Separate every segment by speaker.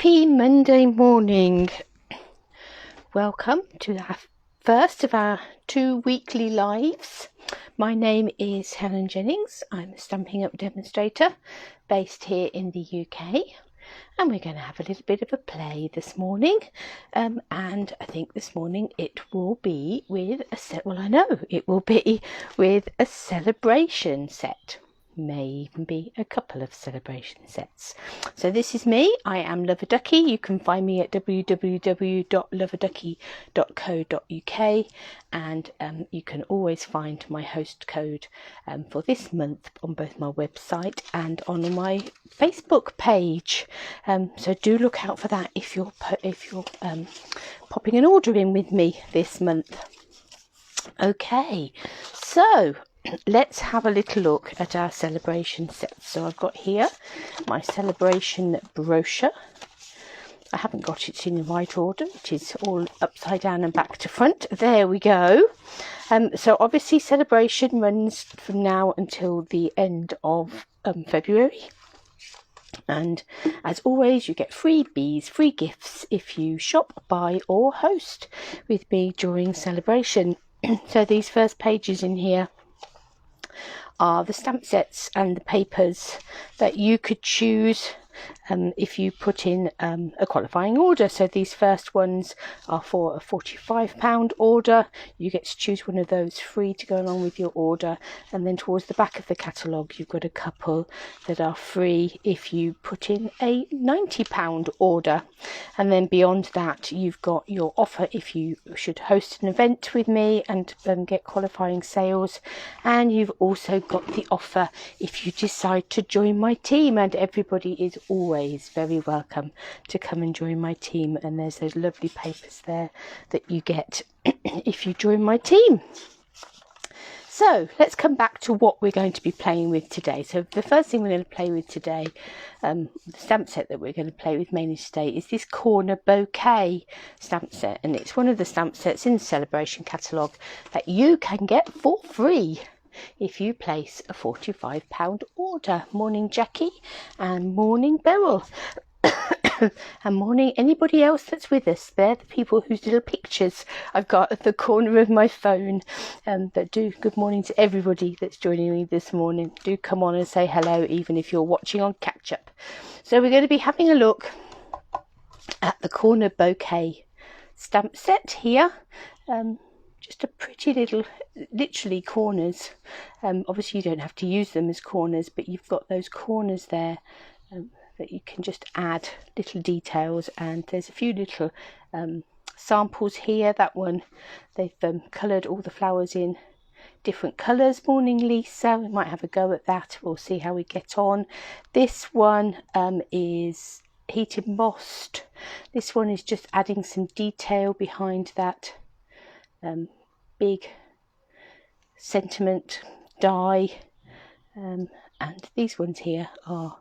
Speaker 1: Happy Monday morning. Welcome to our first of our 2 weekly lives. My name is Helen Jennings. I'm a Stampin' Up demonstrator based here in the UK, and we're going to have a little bit of a play this morning. And I think this morning it will be with a set. Well, I know it will be with a celebration set. May even be a couple of celebration sets. So this is me. I am Love-a-Duckie. You can find me at www.loveaduckie.co.uk, and you can always find my host code for this month on both my website and on my Facebook page. So do look out for that if you're popping an order in with me this month. Okay, so let's have a little look at our celebration sets. So I've got here my celebration brochure. I haven't got it in the right order. It is all upside down and back to front. There we go. So obviously celebration runs from now until the end of February. And as always, you get freebies, free gifts if you shop, buy or host with me during celebration. So these first pages in here are the stamp sets and the papers that you could choose if you put in a qualifying order. So these first ones are for a £45 order. You get to choose one of those free to go along with your order, and then towards the back of the catalogue you've got a couple that are free if you put in a £90 order. And then beyond that you've got your offer if you should host an event with me and get qualifying sales, and you've also got the offer if you decide to join my team, and everybody is always very welcome to come and join my team. And there's those lovely papers there that you get if you join my team. So let's come back to what we're going to be playing with today. So the first thing we're going to play with today, the stamp set that we're going to play with mainly today, is this corner bouquet stamp set, and it's one of the stamp sets in the celebration catalogue that you can get for free if you place a £45 order. Morning Jackie, and morning Beryl, and morning anybody else that's with us. They're the people whose little pictures I've got at the corner of my phone. But do good morning to everybody that's joining me this morning. Do come on and say hello, even if you're watching on catch up. So we're going to be having a look at the corner bouquet stamp set here. Just a pretty little, literally corners. Obviously you don't have to use them as corners, but you've got those corners there that you can just add little details. And there's a few little samples here. That one, they've coloured all the flowers in different colours. Morning Lisa, we might have a go at that. We'll see how we get on. This one is heat embossed. This one is just adding some detail behind that big sentiment die, and these ones here are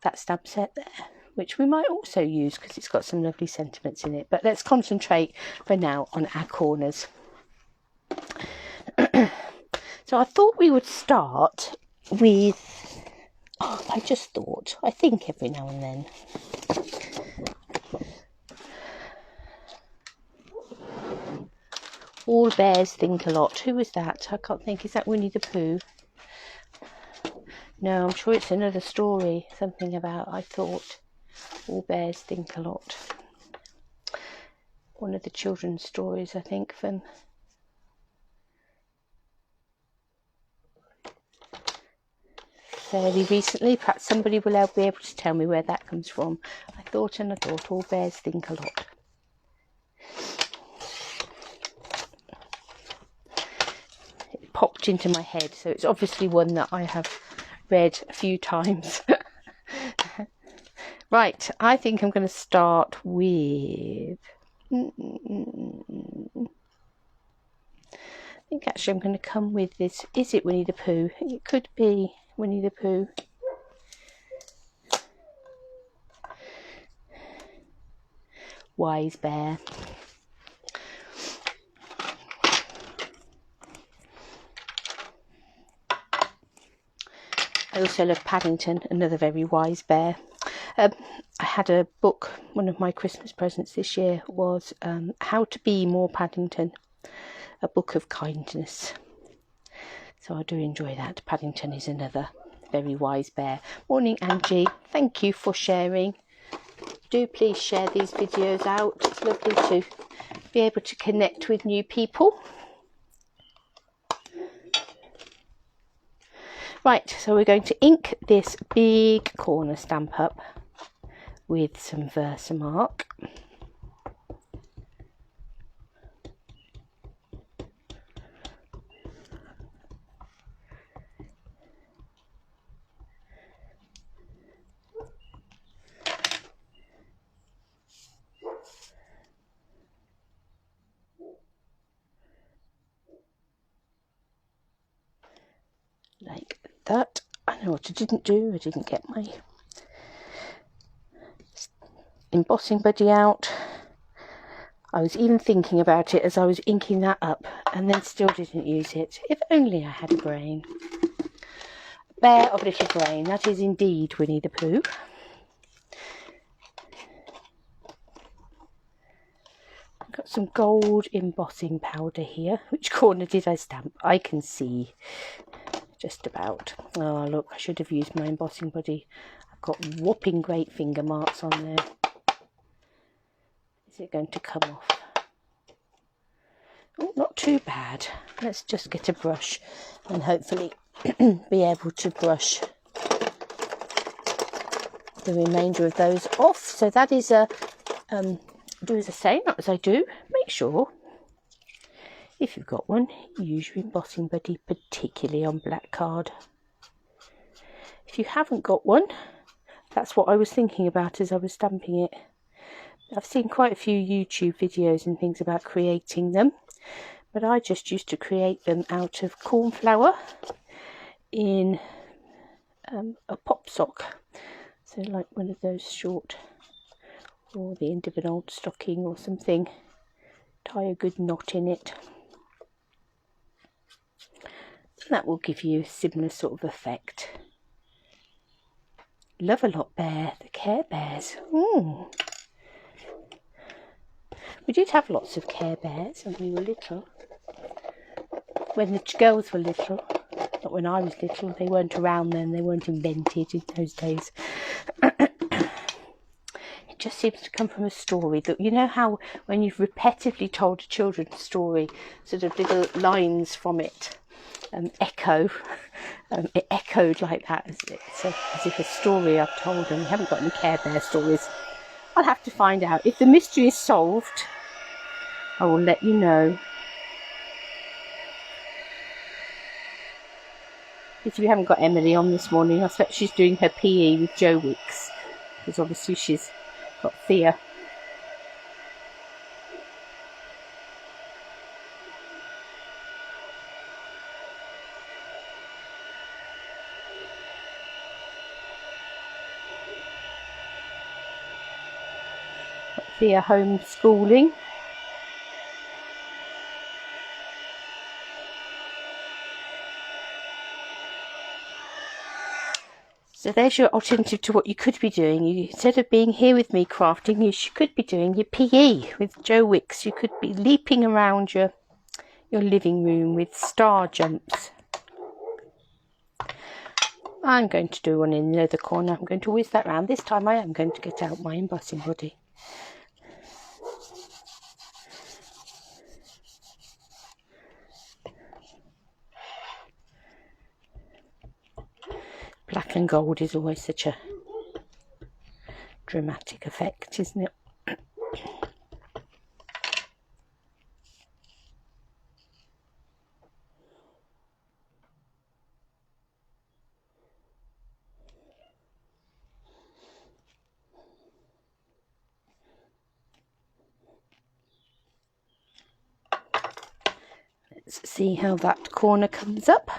Speaker 1: that stamp set there, which we might also use because it's got some lovely sentiments in it. But let's concentrate for now on our corners. So I thought we would start with, I think every now and then, all bears think a lot. Who was that? I can't think. Is that Winnie the Pooh? No, I'm sure it's another story. Something about, I thought, all bears think a lot. One of the children's stories, I think, from fairly recently. Perhaps somebody will be able to tell me where that comes from. I thought all bears think a lot. Popped into my head, so it's obviously one that I have read a few times. Right, I think I'm going to start with I think actually I'm going to come with this. Is it Winnie the Pooh? It could be Winnie the Pooh. Wise Bear. I also love Paddington, another very wise bear. I had a book, one of my Christmas presents this year was How to Be More Paddington, a book of kindness. So I do enjoy that. Paddington is another very wise bear. Morning, Angie. Thank you for sharing. Do please share these videos out. It's lovely to be able to connect with new people. Right, so we're going to ink this big corner stamp up with some Versamark. Like that. I know what I didn't do. I didn't get my embossing buddy out. I was even thinking about it as I was inking that up and then still didn't use it. If only I had a brain. A bear of little brain. That is indeed Winnie the Pooh. I've got some gold embossing powder here. Which corner did I stamp? I can see just about. Oh look, I should have used my embossing buddy. I've got whopping great finger marks on there. Is it going to come off? Oh, not too bad. Let's just get a brush and hopefully be able to brush the remainder of those off. So that is a do as I say, not as I do. Make sure, if you've got one, use your embossing buddy, particularly on black card. If you haven't got one, that's what I was thinking about as I was stamping it. I've seen quite a few YouTube videos and things about creating them, but I just used to create them out of corn flour in a pop sock. So like one of those short, or the end of an old stocking or something. Tie a good knot in it. And that will give you a similar sort of effect. Love-a-Lot Bear, the Care Bears. Ooh. We did have lots of Care Bears when we were little. When the girls were little. Not when I was little. They weren't around then. They weren't invented in those days. It just seems to come from a story that, you know how when you've repetitively told a children's story, sort of little lines from it echo. It echoed like that, as if a story I've told them. We haven't got any Care Bear stories. I'll have to find out. If the mystery is solved, I will let you know. If you haven't got Emily on this morning, I expect she's doing her PE with Joe Wicks, because obviously she's got Thea. Thea homeschooling. So there's your alternative to what you could be doing. Instead of being here with me crafting, you could be doing your PE with Joe Wicks. You could be leaping around your living room with star jumps. I'm going to do one in the other corner. I'm going to whiz that round. This time I am going to get out my embossing buddy. Black and gold is always such a dramatic effect, isn't it? Let's see how that corner comes up.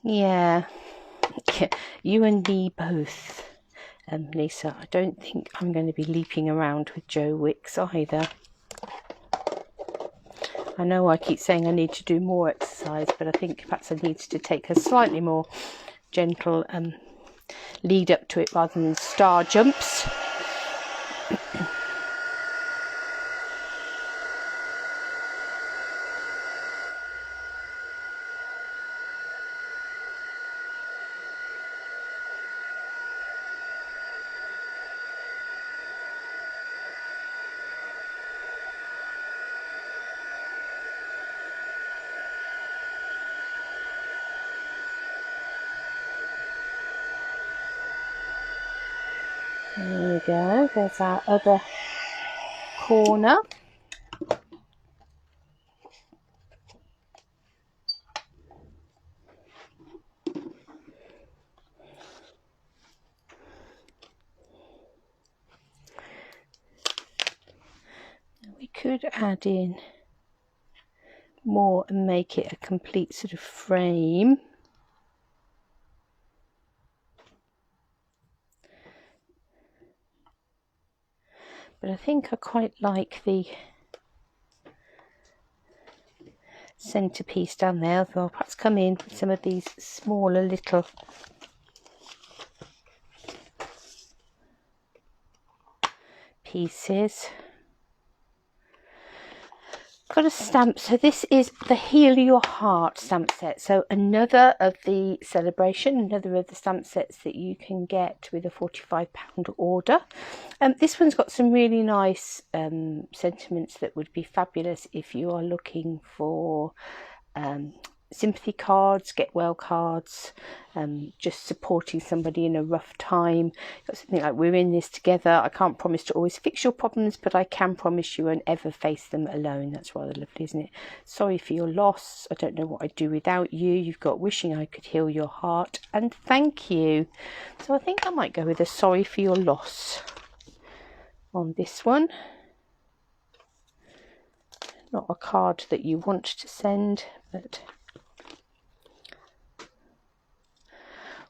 Speaker 1: Yeah, you and me both, Lisa. I don't think I'm going to be leaping around with Joe Wicks either. I know I keep saying I need to do more exercise, but I think perhaps I need to take a slightly more gentle lead up to it rather than star jumps. There we go, there's our other corner. We could add in more and make it a complete sort of frame. But I think I quite like the centerpiece down there. I'll perhaps come in with some of these smaller little pieces. Got a stamp. So this is the Heal Your Heart stamp set. So another of the Sale-a-Bration, another of the stamp sets that you can get with a £45 order. This one's got some really nice sentiments that would be fabulous if you are looking for sympathy cards, get well cards, just supporting somebody in a rough time. Got something like, we're in this together. I can't promise to always fix your problems, but I can promise you won't ever face them alone. That's rather lovely, isn't it? Sorry for your loss. I don't know what I'd do without you. You've got wishing I could heal your heart, and thank you. So I think I might go with a sorry for your loss on this one. Not a card that you want to send, but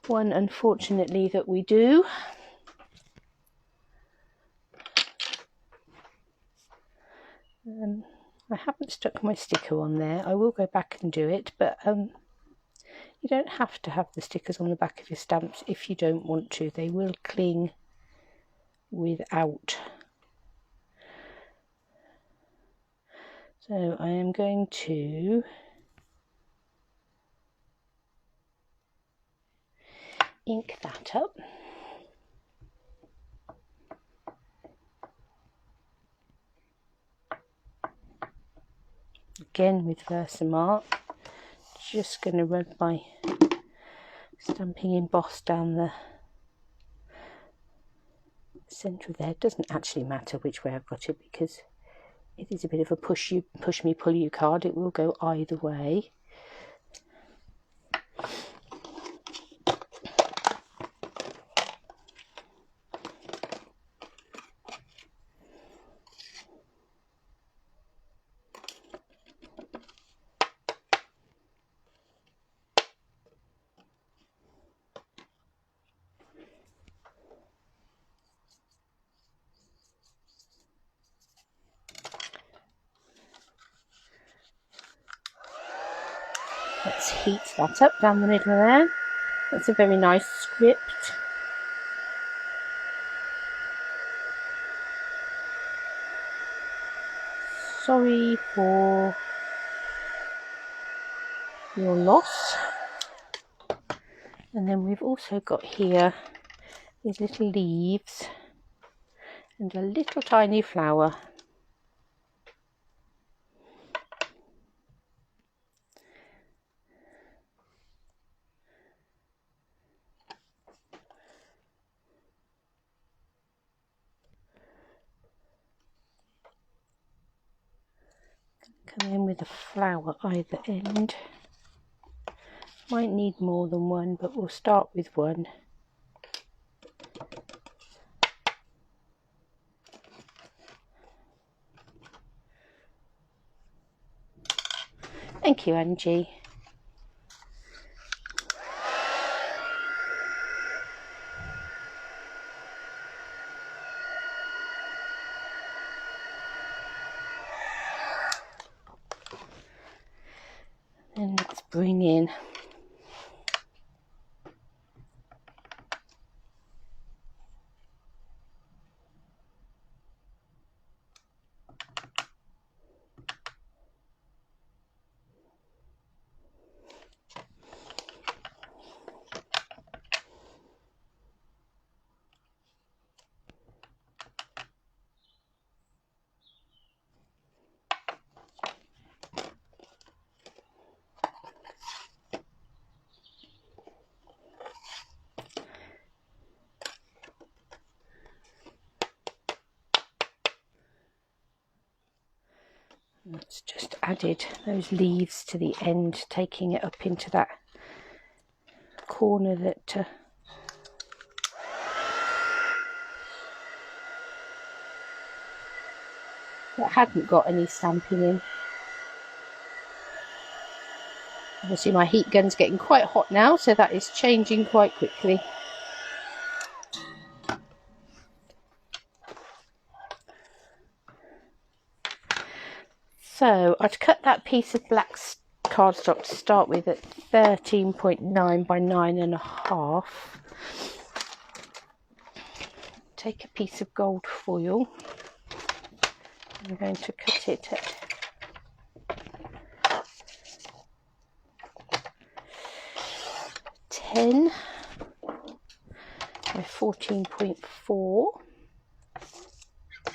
Speaker 1: one unfortunately that we do. I haven't stuck my sticker on there. I will go back and do it, but you don't have to have the stickers on the back of your stamps if you don't want to. They will cling without. So I am going to ink that up. Again with Versamark. Just going to run my stamping emboss down the centre there. It doesn't actually matter which way I've got it because it is a bit of a push me pull you card. It will go either way. Let's heat that up down the middle there. That's a very nice script. Sorry for your loss. And then we've also got here these little leaves and a little tiny flower. Come in with a flower either end. Might need more than one, but we'll start with one. Thank you, Angie. bring in. That's just added those leaves to the end, taking it up into that corner that hadn't got any stamping in. Obviously my heat gun's getting quite hot now, so that is changing quite quickly. So I'd cut that piece of black cardstock to start with at 13.9 by 9.5. Take a piece of gold foil. I'm going to cut it at 10 by 14.4.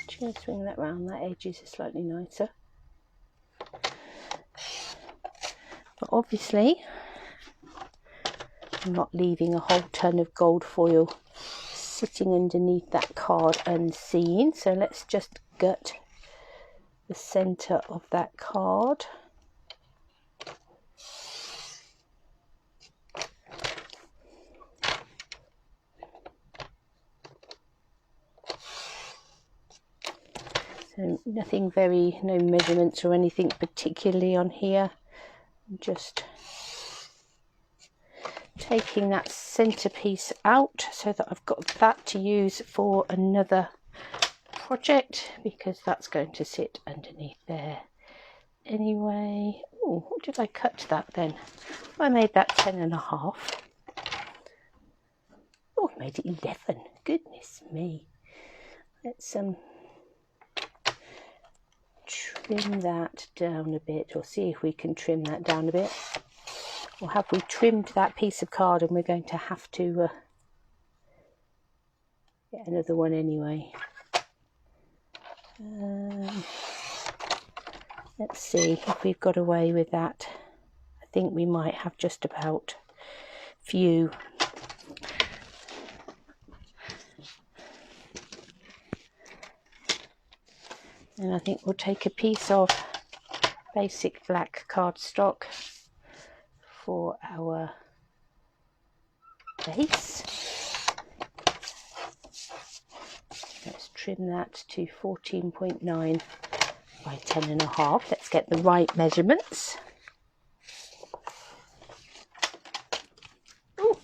Speaker 1: Just going to swing that round, that edge is slightly nicer. But obviously I'm not leaving a whole ton of gold foil sitting underneath that card unseen, so let's just gut the centre of that card. So nothing no measurements or anything particularly on here. I'm just taking that centerpiece out so that I've got that to use for another project, because that's going to sit underneath there anyway. Oh, what did I cut that then? I made that 10.5. Oh, I made it 11. Goodness me. Let's trim that down a bit, or see if we can trim that down a bit. Or have we trimmed that piece of card and we're going to have to get another one anyway. Let's see if we've got away with that. I think we might have just about few. And I think we'll take a piece of basic black cardstock for our base. Let's trim that to 14.9 by 10.5. Let's get the right measurements. Ooh.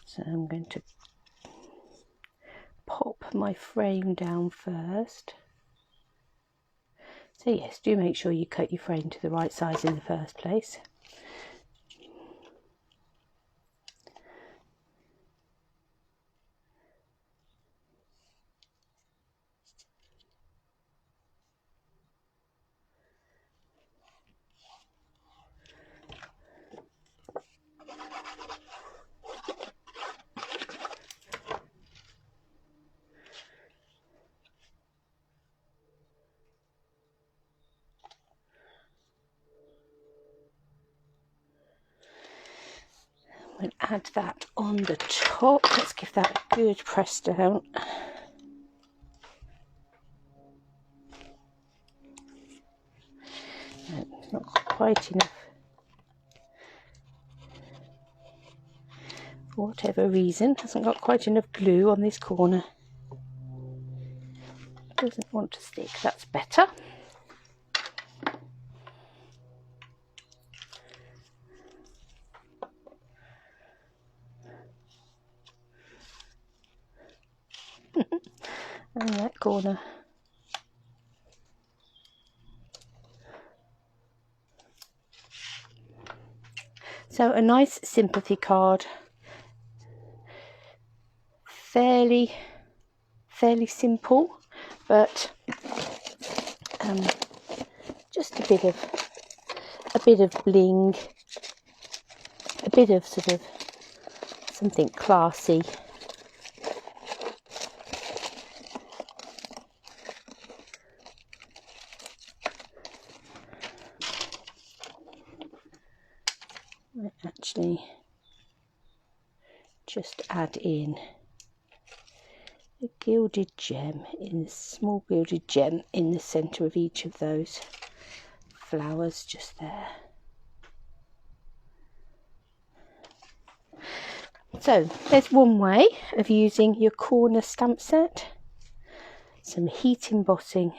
Speaker 1: So I'm going to pop my frame down first. So yes, do make sure you cut your frame to the right size in the first place. We'll add that on the top. Let's give that a good press down. No, it's not quite enough. For whatever reason, hasn't got quite enough glue on this corner. Doesn't want to stick. That's better. and that corner. So a nice sympathy card, fairly simple, but just a bit of bling, a bit of sort of something classy. Actually just add in a gilded gem, in a small gilded gem in the centre of each of those flowers, just there. So there's one way of using your corner stamp set, some heat embossing,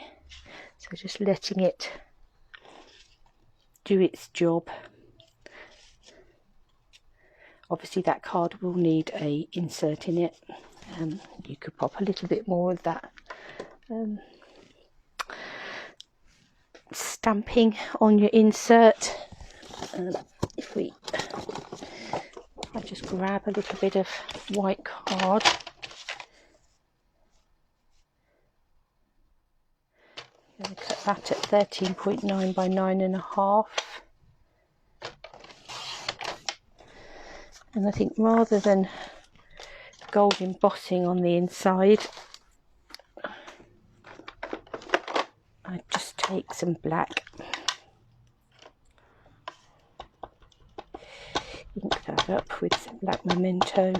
Speaker 1: so just letting it do its job. Obviously that card will need a insert in it. You could pop a little bit more of that stamping on your insert. If I just grab a little bit of white card, I'm going to cut that at 13.9 by 9.5. And I think rather than gold embossing on the inside, I just take some black, ink that up with some black memento,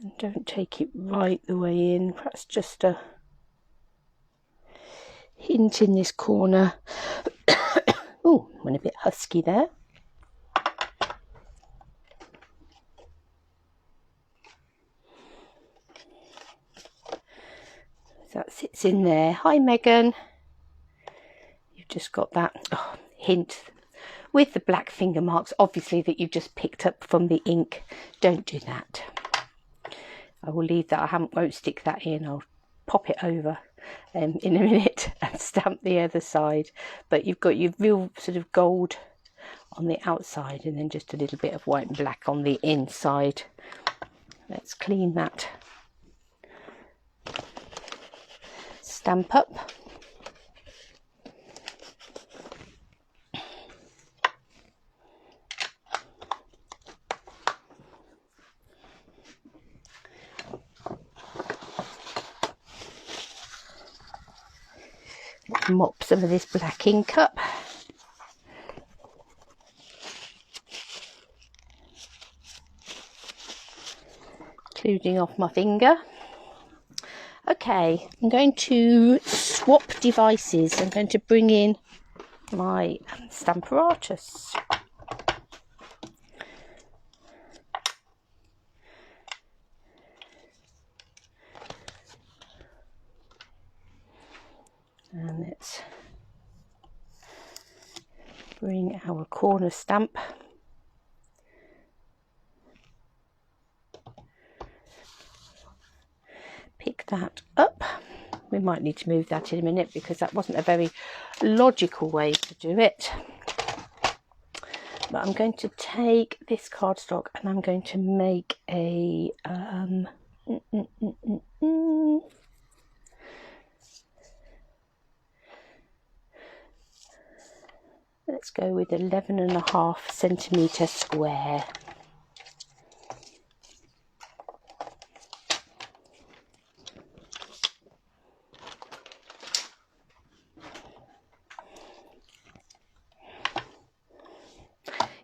Speaker 1: and don't take it right the way in, perhaps just a hint in this corner. Oh, went a bit husky there. That sits in there. Hi Megan. You've just got that hint with the black finger marks, obviously, that you've just picked up from the ink. Don't do that. I will leave that. Won't stick that in. I'll pop it over in a minute and stamp the other side. But you've got your real sort of gold on the outside and then just a little bit of white and black on the inside. Let's clean that stamp up. Mop some of this black ink up. Including off my finger. Okay, I'm going to swap devices. I'm going to bring in my Stamp-a-Ratus. And let's bring our corner stamp pick that up. We might need to move that in a minute because that wasn't a very logical way to do it. But I'm going to take this cardstock and I'm going to make a let's go with 11.5 centimetre square.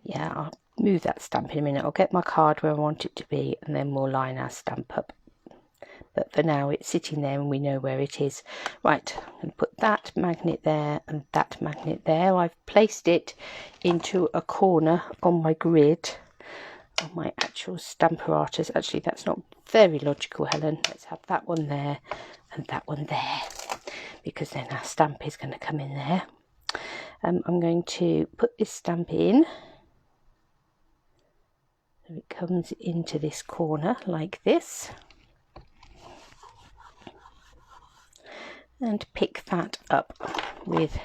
Speaker 1: Yeah, I'll move that stamp in a minute. I'll get my card where I want it to be and then we'll line our stamp up. But for now it's sitting there and we know where it is. Right, I'm going to put that magnet there and that magnet there. I've placed it into a corner on my grid, on my actual Stamp-a-Ratus. Actually, that's not very logical, Helen. Let's have that one there and that one there, because then our stamp is going to come in there. I'm going to put this stamp in. So it comes into this corner like this. And pick that up with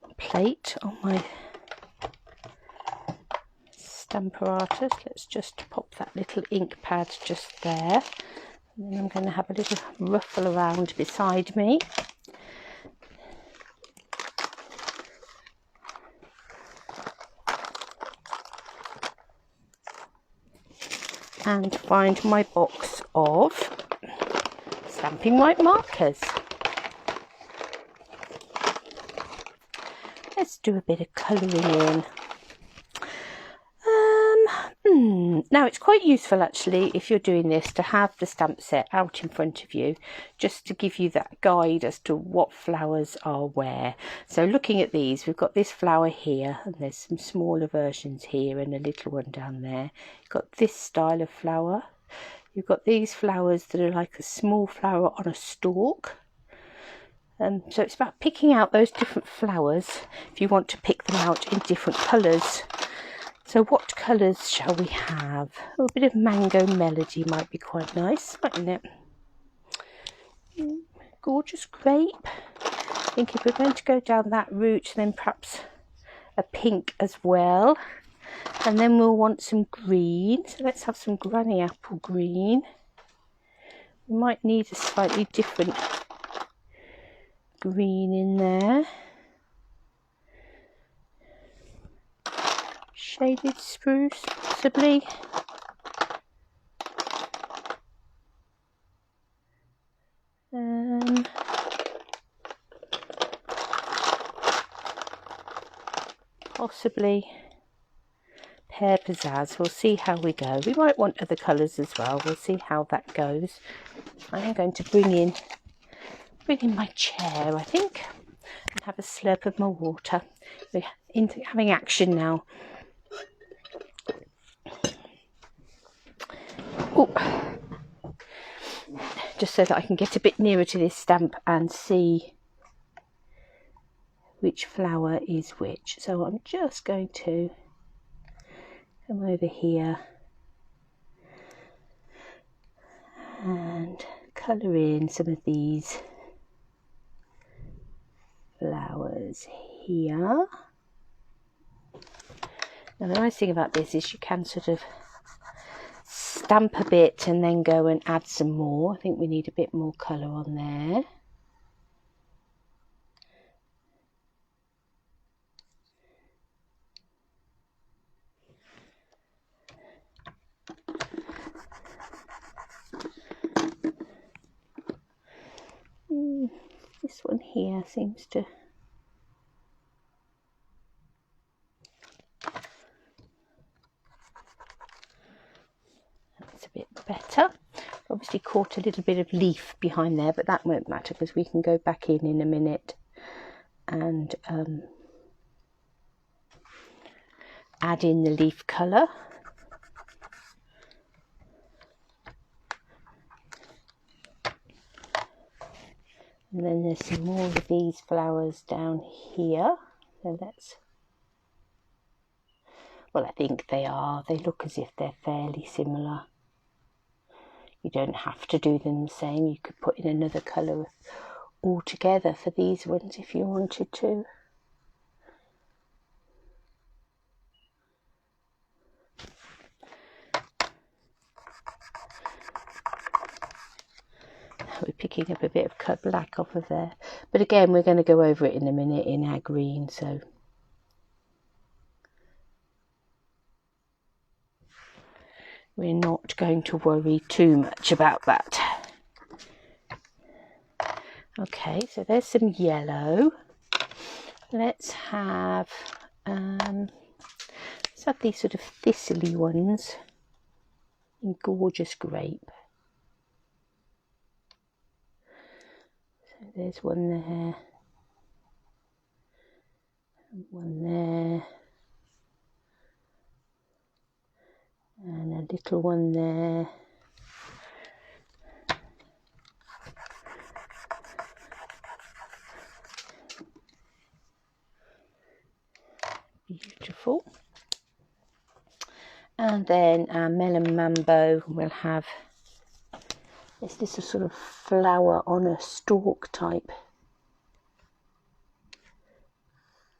Speaker 1: a plate on my Stamp-a-Ratus. Let's just pop that little ink pad just there. And then I'm going to have a little ruffle around beside me. And find my box of stamping white markers. Let's do a bit of colouring in. Now it's quite useful actually if you're doing this to have the stamp set out in front of you, just to give you that guide as to what flowers are where. So looking at these, we've got this flower here, and there's some smaller versions here and a little one down there. You've got this style of flower. You've got these flowers that are like a small flower on a stalk. So it's about picking out those different flowers if you want to pick them out in different colours. So what colours shall we have? Oh, a bit of Mango Melody might be quite nice, mightn't it? Gorgeous grape. I think if we're going to go down that route, then perhaps a pink as well. And then we'll want some green. So let's have some Granny Apple green. We might need a slightly different green in there. Shaded spruce, possibly. Possibly pear pizzazz. We'll see how we go. We might want other colours as well. We'll see how that goes. I'm going to bring in my chair, I think, and have a slurp of my water. We're having action now. Ooh. Just so that I can get a bit nearer to this stamp and see which flower is which. So I'm just going to come over here and colour in some of these flowers here. Now the nice thing about this is you can sort of stamp a bit and then go and add some more. I think we need a bit more colour on there. This one here seems to that's a bit better. Obviously caught a little bit of leaf behind there, but that won't matter because we can go back in a minute and add in the leaf colour. And then there's some more of these flowers down here. So well, I think they look as if they're fairly similar. You don't have to do them the same. You could put in another colour altogether for these ones if you wanted to. We're picking up a bit of cut black off of there, but again we're going to go over it in a minute in our green, so we're not going to worry too much about that. Okay, so there's some yellow. Let's have these sort of thistly ones in gorgeous grape. So there's one there, and one there, and a little one there. Beautiful. Beautiful. And then our melon mambo will have this sort of flower on a stalk type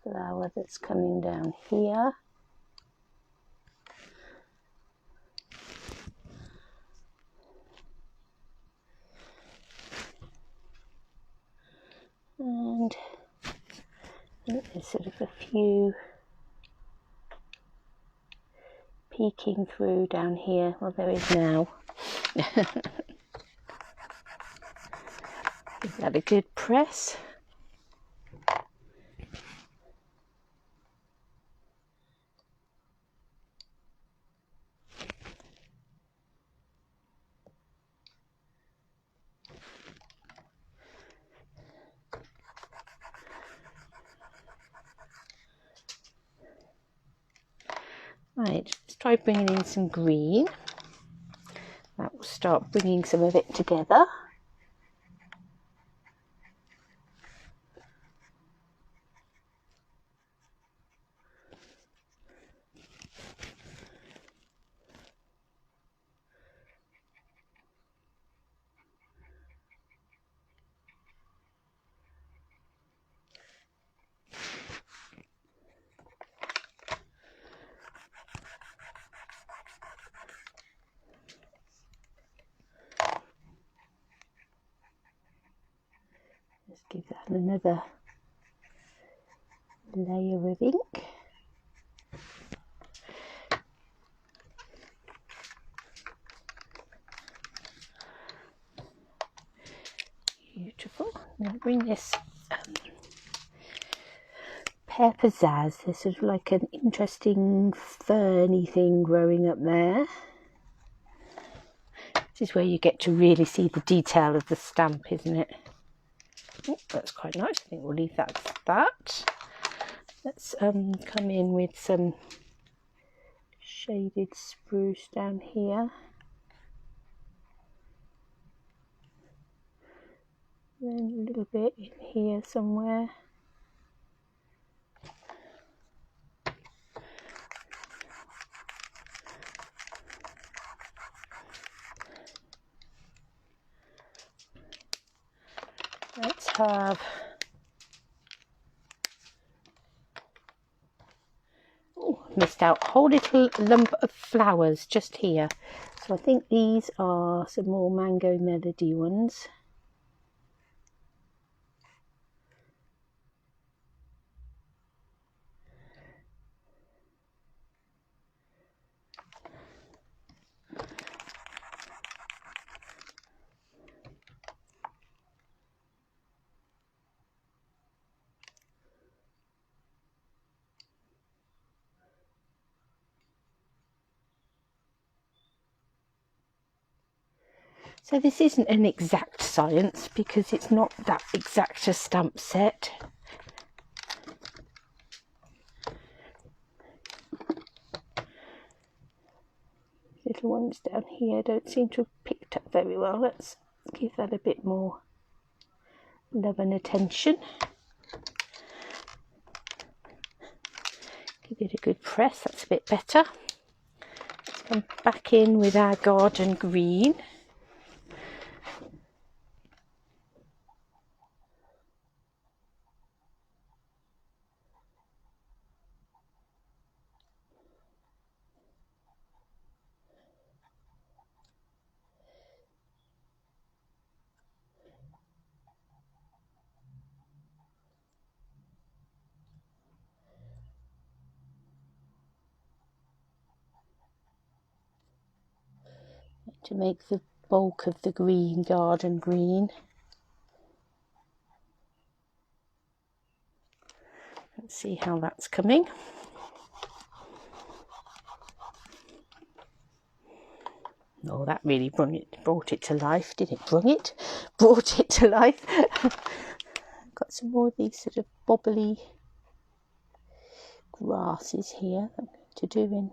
Speaker 1: flower that's coming down here. And there's sort of a few peeking through down here. Well, there is now. Give that a good press. Right, let's try bringing in some green. That will start bringing some of it together. Let's give that another layer of ink. Beautiful. Now bring this pear pizzazz. There's sort of like an interesting ferny thing growing up there. This is where you get to really see the detail of the stamp, isn't it? Oh, that's quite nice. I think we'll leave that at that. Let's come in with some shaded spruce down here. Then a little bit in here somewhere. Let's have missed out a whole little lump of flowers just here. So I think these are some more Mango Melody ones. So this isn't an exact science because it's not that exact a stamp set. Little ones down here don't seem to have picked up very well. Let's give that a bit more love and attention. Give it a good press, that's a bit better. Let's come back in with our garden green. To make the bulk of the green garden green. Let's see how that's coming. Oh, that really brought it to life, did it? Brought it to life. Got some more of these sort of bobbly grasses here I'm going to do in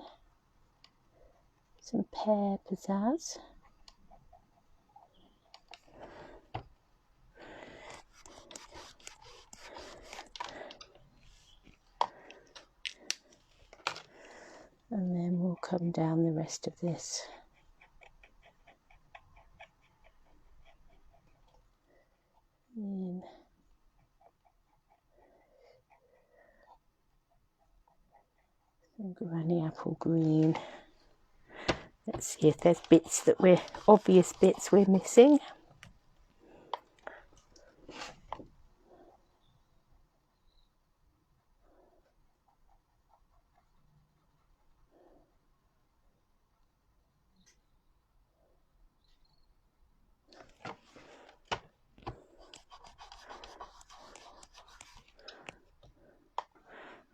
Speaker 1: some pear pizzazz. come down the rest of this. In. Some granny apple green. Let's see if there's bits that obvious bits we're missing.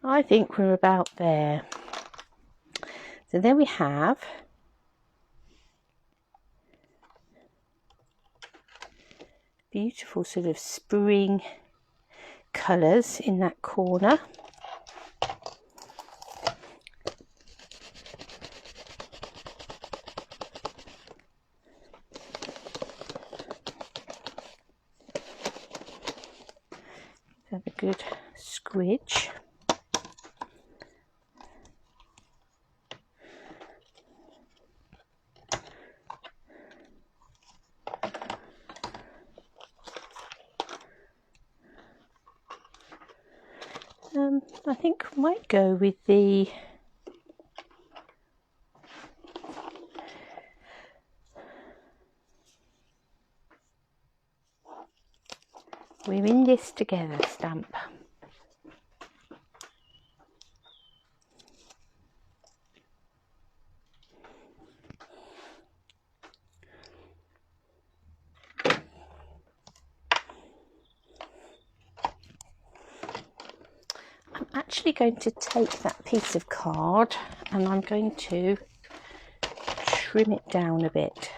Speaker 1: I think we're about there. So there we have beautiful sort of spring colours in that corner. Have a good squidge. I think I might go with the "We're in this together" stamp. I'm actually going to take that piece of card and I'm going to trim it down a bit.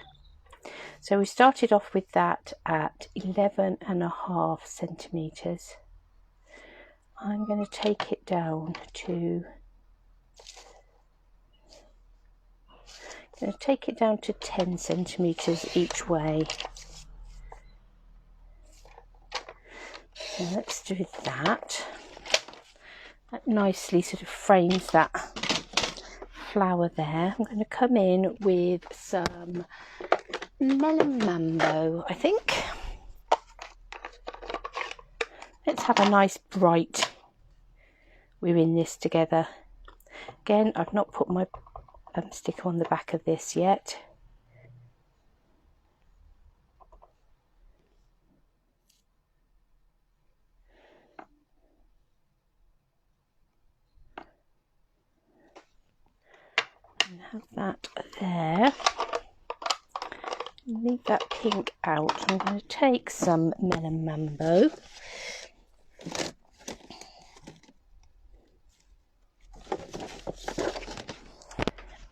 Speaker 1: So we started off with that at 11.5 centimetres. I'm going to take it down to 10 centimetres each way. So let's do that. That nicely sort of frames that flower there. I'm going to come in with some Melon Mambo, I think. Let's have a nice bright "We're in this together." Again, I've not put my sticker on the back of this yet. And have that there. Leave that pink out. I'm going to take some Melon Mambo.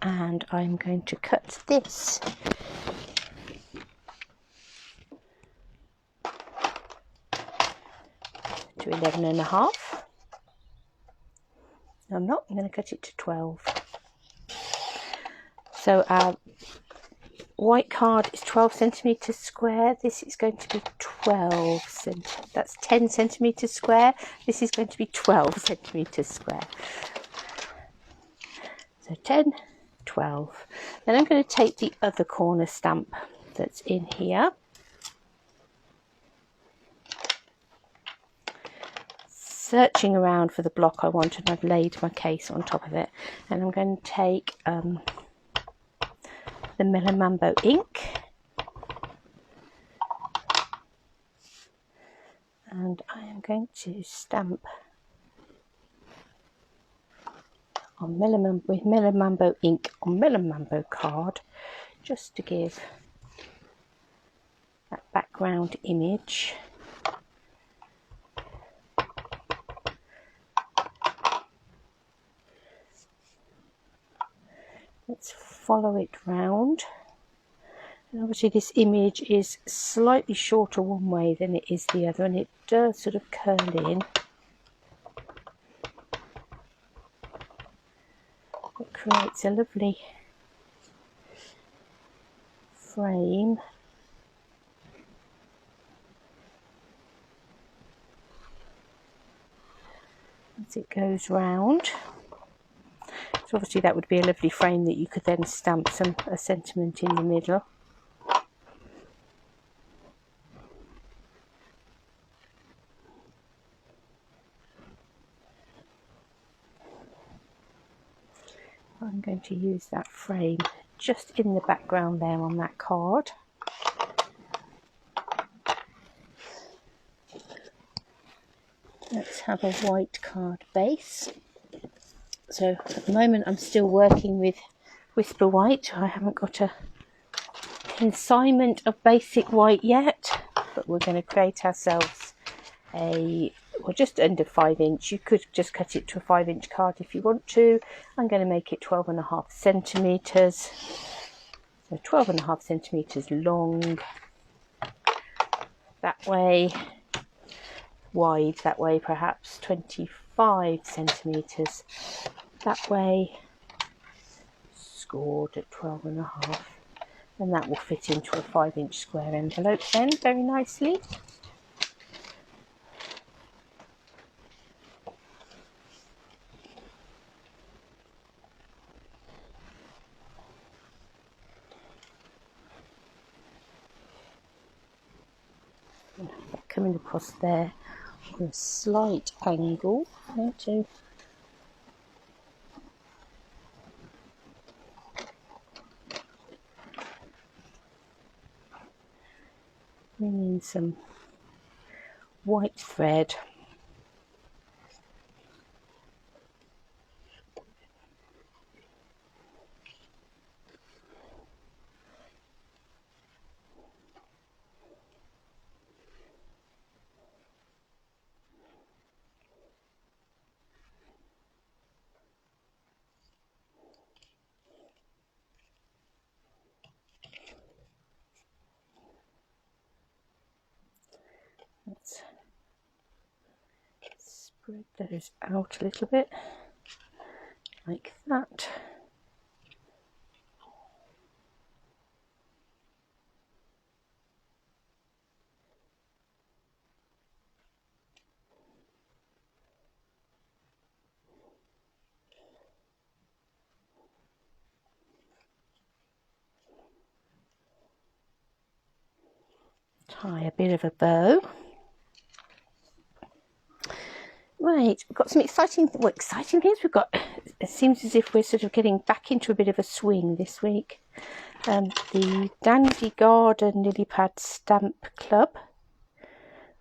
Speaker 1: And I'm going to cut this to 11.5. No, I'm not. I'm going to cut it to 12. So our white card is 12 centimetres square. This is going to be 12 centimetres. That's 10 centimetres square. This is going to be 12 centimetres square. So 10, 12. Then I'm going to take the other corner stamp that's in here. Searching around for the block I want, and I've laid my case on top of it. And I'm going to take the Melon Mambo ink, and I am going to stamp on with Melon Mambo ink on Melon Mambo card, just to give that background image. Let's follow it round. And obviously this image is slightly shorter one way than it is the other, and it does sort of curl in. It creates a lovely frame. As it goes round. So obviously that would be a lovely frame that you could then stamp a sentiment in the middle. I'm going to use that frame just in the background there on that card. Let's have a white card base. So at the moment I'm still working with Whisper White. I haven't got a consignment of basic white yet, but we're going to create ourselves just under 5 inch. You could just cut it to a 5-inch card if you want to. I'm going to make it 12.5 centimeters. So 12.5 centimeters long that way, wide that way, perhaps 25 centimeters that way, scored at 12.5, and that will fit into a 5-inch square envelope then very nicely. Coming across there on a slight angle, to bring in some white thread. Let's spread those out a little bit, like that. Tie a bit of a bow. Right, we've got some exciting things. It seems as if we're sort of getting back into a bit of a swing this week. The Dandy Garden Lily Pad Stamp Club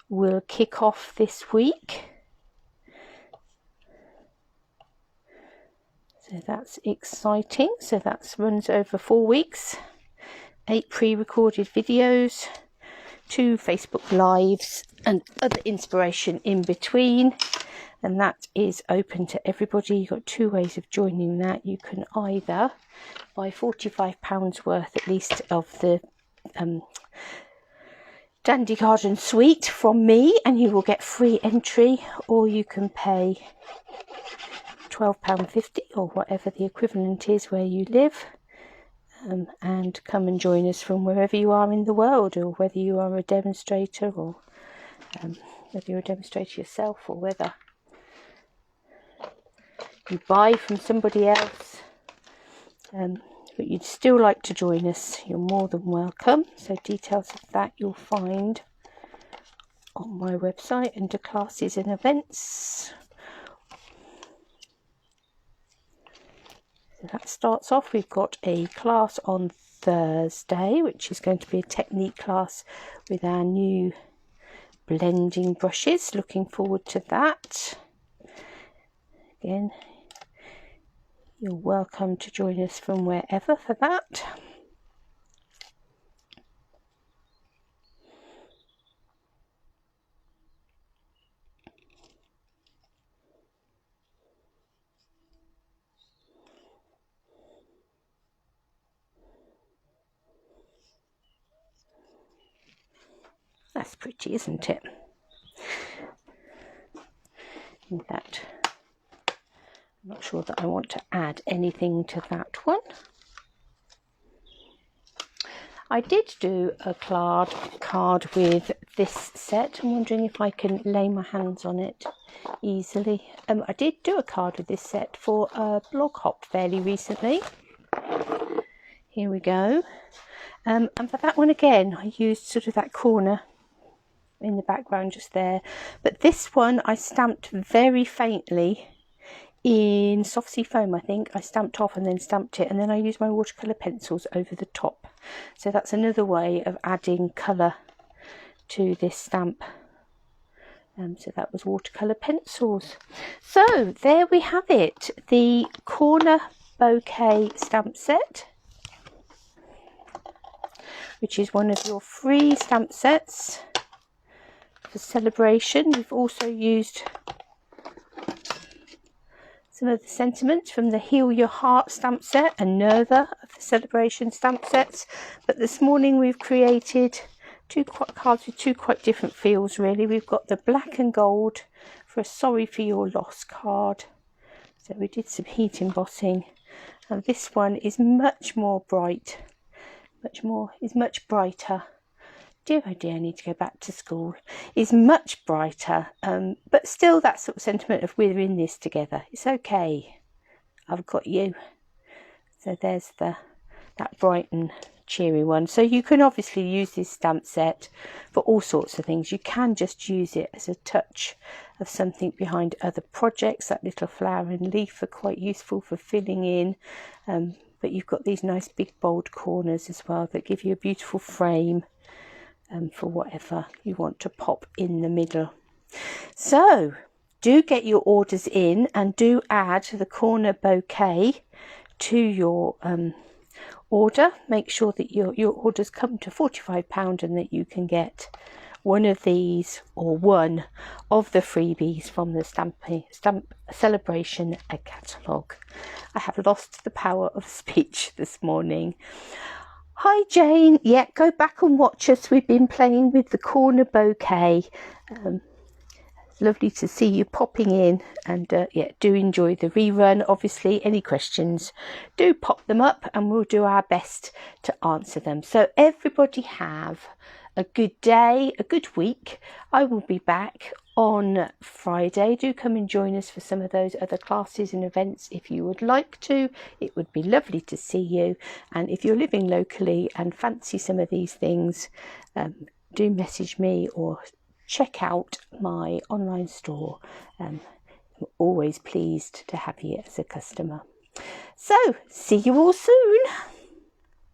Speaker 1: will kick off this week. So that's exciting. So that runs over 4 weeks, 8 pre-recorded videos, 2 Facebook Lives and other inspiration in between. And that is open to everybody. You've got 2 ways of joining that. You can either buy £45 worth at least of the Dandy Garden suite from me and you will get free entry, or you can pay £12.50 or whatever the equivalent is where you live, and come and join us from wherever you are in the world, or whether you are a demonstrator, or whether you're a demonstrator yourself, or whether you buy from somebody else, but you'd still like to join us, you're more than welcome. So details of that you'll find on my website under classes and events. So that starts off, we've got a class on Thursday, which is going to be a technique class with our new blending brushes. Looking forward to that. Again, you're welcome to join us from wherever for that. That's pretty, isn't it? In fact, I'm not sure that I want to add anything to that one. I did do a card with this set. I'm wondering if I can lay my hands on it easily. I did do a card with this set for a blog hop fairly recently. Here we go. And for that one again, I used sort of that corner in the background just there. But this one I stamped very faintly in soft sea foam, I think. I stamped off and then stamped it, and then I used my watercolour pencils over the top. So that's another way of adding colour to this stamp. So that was watercolour pencils. So there we have it, the Corner Bouquet stamp set, which is one of your free stamp sets for Sale-a-Bration. We've also used some of the sentiments from the Heal Your Heart stamp set and Nerva of the Sale-a-Bration stamp sets. But this morning we've created two cards with two quite different feels really. We've got the black and gold for a Sorry for Your Loss card. So we did some heat embossing. And this one is much more bright. Much brighter. Dear, oh dear, I need to go back to school. Is much brighter, but still that sort of sentiment of we're in this together. It's okay. I've got you. So there's that bright and cheery one. So you can obviously use this stamp set for all sorts of things. You can just use it as a touch of something behind other projects. That little flower and leaf are quite useful for filling in. But you've got these nice big bold corners as well that give you a beautiful frame for whatever you want to pop in the middle. So do get your orders in and do add the Corner Bouquet to your order. Make sure that your orders come to £45 and that you can get one of these or one of the freebies from the Stamp Sale-a-Bration catalogue. I have lost the power of speech this morning. Hi Jane, yeah, go back and watch us. We've been playing with the Corner Bouquet. It's lovely to see you popping in, and yeah, do enjoy the rerun. Obviously, any questions, do pop them up and we'll do our best to answer them. So everybody have a good day, a good week. I will be back on Friday. Do come and join us for some of those other classes and events if you would like to. It would be lovely to see you. And if you're living locally and fancy some of these things, do message me or check out my online store. I'm always pleased to have you as a customer. So see you all soon.